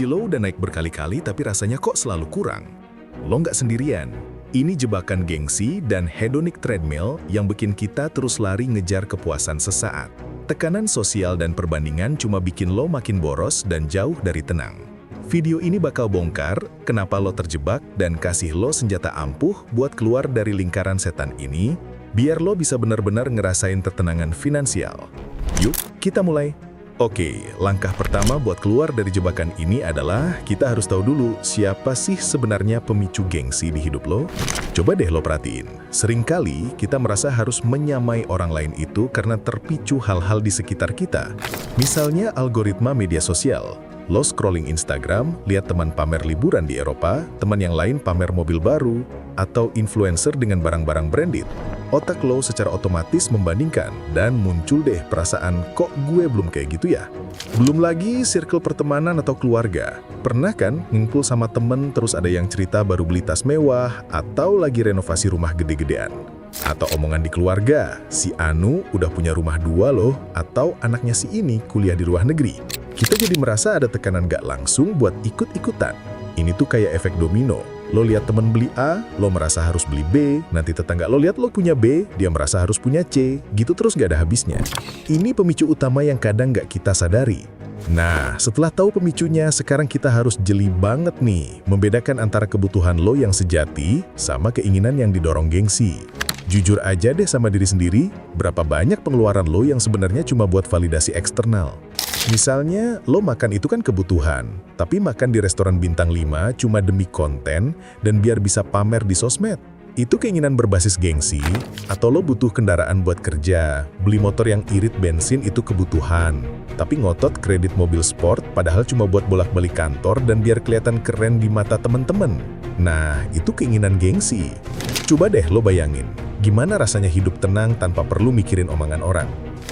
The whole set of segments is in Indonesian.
Gaji lo udah naik berkali-kali tapi rasanya kok selalu kurang. Lo nggak sendirian. Ini jebakan gengsi dan hedonic treadmill yang bikin kita terus lari ngejar kepuasan sesaat. Tekanan sosial dan perbandingan cuma bikin lo makin boros dan jauh dari tenang. Video ini bakal bongkar kenapa lo terjebak dan kasih lo senjata ampuh buat keluar dari lingkaran setan ini, biar lo bisa benar-benar ngerasain ketenangan finansial. Yuk, kita mulai. Oke, langkah pertama buat keluar dari jebakan ini adalah kita harus tahu dulu siapa sih sebenarnya pemicu gengsi di hidup lo. Coba deh lo perhatiin, seringkali kita merasa harus menyamai orang lain itu karena terpicu hal-hal di sekitar kita. Misalnya algoritma media sosial. Lo scrolling Instagram, lihat teman pamer liburan di Eropa, teman yang lain pamer mobil baru, atau influencer dengan barang-barang branded. Otak lo secara otomatis membandingkan, dan muncul deh perasaan, kok gue belum kayak gitu ya? Belum lagi circle pertemanan atau keluarga. Pernah kan ngumpul sama temen terus ada yang cerita baru beli tas mewah, atau lagi renovasi rumah gede-gedean? Atau omongan di keluarga, si Anu udah punya rumah 2 loh, atau anaknya si ini kuliah di luar negeri. Kita jadi merasa ada tekanan gak langsung buat ikut-ikutan. Ini tuh kayak efek domino. Lo lihat temen beli A, lo merasa harus beli B, nanti tetangga lo lihat lo punya B, dia merasa harus punya C, gitu terus gak ada habisnya. Ini pemicu utama yang kadang gak kita sadari. Nah, setelah tahu pemicunya, sekarang kita harus jeli banget nih, membedakan antara kebutuhan lo yang sejati sama keinginan yang didorong gengsi. Jujur aja deh sama diri sendiri, berapa banyak pengeluaran lo yang sebenarnya cuma buat validasi eksternal. Misalnya, lo makan itu kan kebutuhan, tapi makan di restoran bintang 5 cuma demi konten dan biar bisa pamer di sosmed. Itu keinginan berbasis gengsi, atau lo butuh kendaraan buat kerja, beli motor yang irit bensin itu kebutuhan, tapi ngotot kredit mobil sport padahal cuma buat bolak-balik kantor dan biar kelihatan keren di mata temen-temen. Nah, itu keinginan gengsi. Coba deh lo bayangin, gimana rasanya hidup tenang tanpa perlu mikirin omongan orang.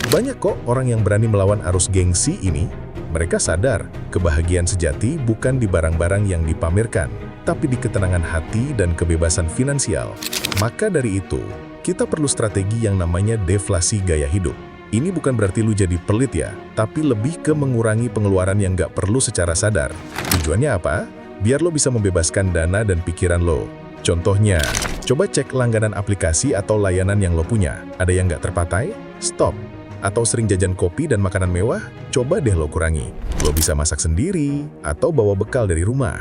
Banyak kok orang yang berani melawan arus gengsi ini. Mereka sadar, kebahagiaan sejati bukan di barang-barang yang dipamerkan, tapi di ketenangan hati dan kebebasan finansial. Maka dari itu, kita perlu strategi yang namanya deflasi gaya hidup. Ini bukan berarti lu jadi pelit ya, tapi lebih ke mengurangi pengeluaran yang nggak perlu secara sadar. Tujuannya apa? Biar lo bisa membebaskan dana dan pikiran lo. Contohnya, coba cek langganan aplikasi atau layanan yang lo punya. Ada yang nggak terpakai? Stop. Atau sering jajan kopi dan makanan mewah? Coba deh lo kurangi. Lo bisa masak sendiri, atau bawa bekal dari rumah.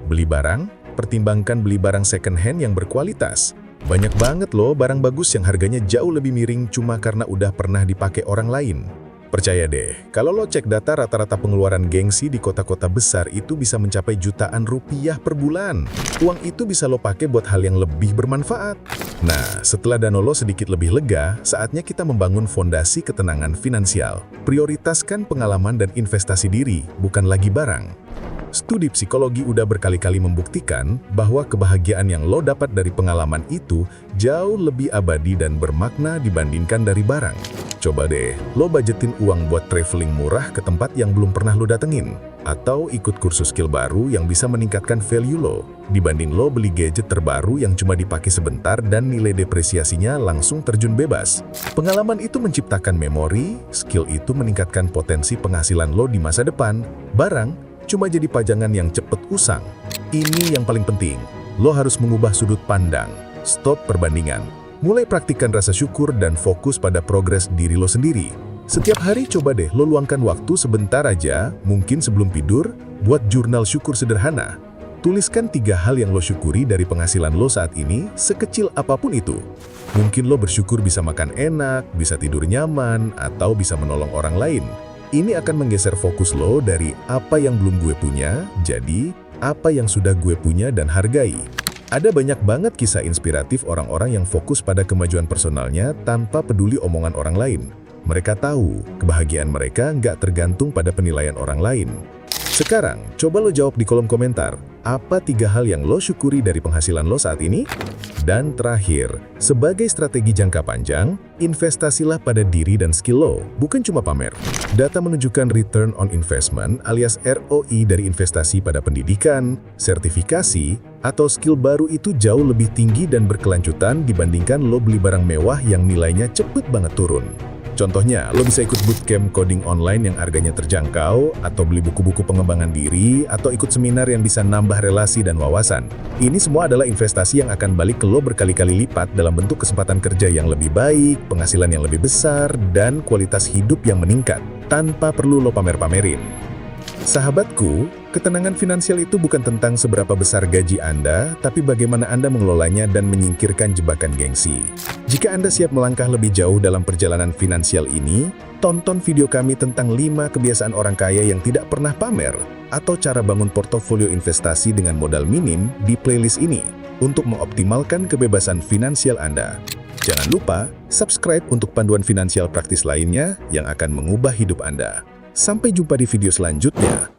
Beli barang? Pertimbangkan beli barang second hand yang berkualitas. Banyak banget loh barang bagus yang harganya jauh lebih miring cuma karena udah pernah dipakai orang lain. Percaya deh, kalau lo cek data rata-rata pengeluaran gengsi di kota-kota besar itu bisa mencapai jutaan rupiah per bulan. Uang itu bisa lo pakai buat hal yang lebih bermanfaat. Nah, setelah dana lo sedikit lebih lega, saatnya kita membangun fondasi ketenangan finansial. Prioritaskan pengalaman dan investasi diri, bukan lagi barang. Studi psikologi udah berkali-kali membuktikan bahwa kebahagiaan yang lo dapat dari pengalaman itu jauh lebih abadi dan bermakna dibandingkan dari barang. Coba deh, lo budgetin uang buat traveling murah ke tempat yang belum pernah lo datengin. Atau ikut kursus skill baru yang bisa meningkatkan value lo, dibanding lo beli gadget terbaru yang cuma dipakai sebentar dan nilai depresiasinya langsung terjun bebas. Pengalaman itu menciptakan memori, skill itu meningkatkan potensi penghasilan lo di masa depan. Barang cuma jadi pajangan yang cepet usang. Ini yang paling penting, lo harus mengubah sudut pandang, stop perbandingan. Mulai praktikkan rasa syukur dan fokus pada progres diri lo sendiri. Setiap hari coba deh lo luangkan waktu sebentar aja, mungkin sebelum tidur, buat jurnal syukur sederhana. Tuliskan 3 hal yang lo syukuri dari penghasilan lo saat ini, sekecil apapun itu. Mungkin lo bersyukur bisa makan enak, bisa tidur nyaman, atau bisa menolong orang lain. Ini akan menggeser fokus lo dari apa yang belum gue punya, jadi apa yang sudah gue punya dan hargai. Ada banyak banget kisah inspiratif orang-orang yang fokus pada kemajuan personalnya tanpa peduli omongan orang lain. Mereka tahu kebahagiaan mereka nggak tergantung pada penilaian orang lain. Sekarang, coba lo jawab di kolom komentar, apa 3 hal yang lo syukuri dari penghasilan lo saat ini? Dan terakhir, sebagai strategi jangka panjang, investasilah pada diri dan skill lo, bukan cuma pamer. Data menunjukkan return on investment alias ROI dari investasi pada pendidikan, sertifikasi, atau skill baru itu jauh lebih tinggi dan berkelanjutan dibandingkan lo beli barang mewah yang nilainya cepet banget turun. Contohnya, lo bisa ikut bootcamp coding online yang harganya terjangkau, atau beli buku-buku pengembangan diri, atau ikut seminar yang bisa nambah relasi dan wawasan. Ini semua adalah investasi yang akan balik ke lo berkali-kali lipat dalam bentuk kesempatan kerja yang lebih baik, penghasilan yang lebih besar, dan kualitas hidup yang meningkat, tanpa perlu lo pamer-pamerin. Sahabatku, ketenangan finansial itu bukan tentang seberapa besar gaji Anda, tapi bagaimana Anda mengelolanya dan menyingkirkan jebakan gengsi. Jika Anda siap melangkah lebih jauh dalam perjalanan finansial ini, tonton video kami tentang 5 kebiasaan orang kaya yang tidak pernah pamer, atau cara bangun portofolio investasi dengan modal minim di playlist ini, untuk mengoptimalkan kebebasan finansial Anda. Jangan lupa, subscribe untuk panduan finansial praktis lainnya yang akan mengubah hidup Anda. Sampai jumpa di video selanjutnya.